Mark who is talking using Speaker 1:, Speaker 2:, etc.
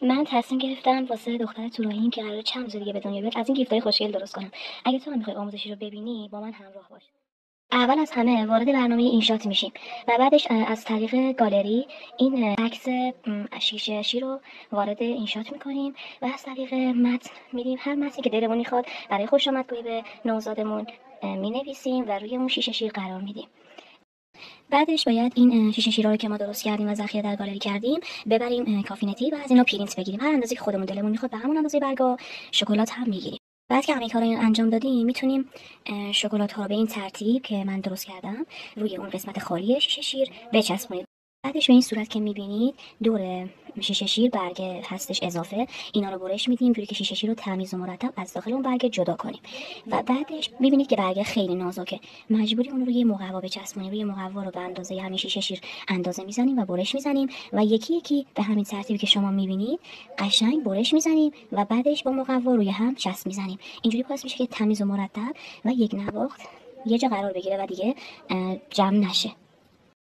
Speaker 1: من تصمیم گرفتم واسه دختر طولاییم که قراره چند روز دیگه به دنیا بیاد از این گیفتای خوشگل درست کنم. اگه تو هم میخوای آموزشی رو ببینی با من همراه باش. اول از همه وارد برنامه اینشات میشیم و بعدش از طریق گالری این عکس شیشه رو وارد اینشات میکنیم و از طریق متن میریم هر متنی که دلمون میخواد برای خوش آمدگویی به نوزادمون مینویسیم و روی اون شیشه شیر قرار میدیم. بعدش باید این شیشه شیرها رو که ما درست کردیم و ذخیره در گالری کردیم ببریم کافینتی و از اینا پرینت بگیریم. هر اندازه که خودمون دلمون میخواد به همون اندازه برگا شکلات هم میگیریم. بعد که همه کارا رو انجام دادیم میتونیم شکلات ها رو به این ترتیب که من درست کردم روی اون قسمت خالی شیشه شیر بچسبونید. بعدش به این صورت که میبینید دور شیشه شیر برگ هستش اضافه، اینا رو برش میدیم جوری که شیشه شیر رو تمیز و مرتب از داخل اون برگ جدا کنیم. و بعدش میبینید که برگ خیلی نازکه، مجبوری اون رو روی مقوا بچسبونیم. روی مقوا رو به اندازه همین شیشه شیر اندازه میزنیم و برش میزنیم و یکی یکی به همین ترتیبی که شما میبینید قشنگ برش میزنیم و بعدش با مقوا روی هم چسب میزنیم. اینجوری باعث میشه که تمیز و مرتب و یک نواخت یه جا قرار بگیره و دیگه جمع نشه.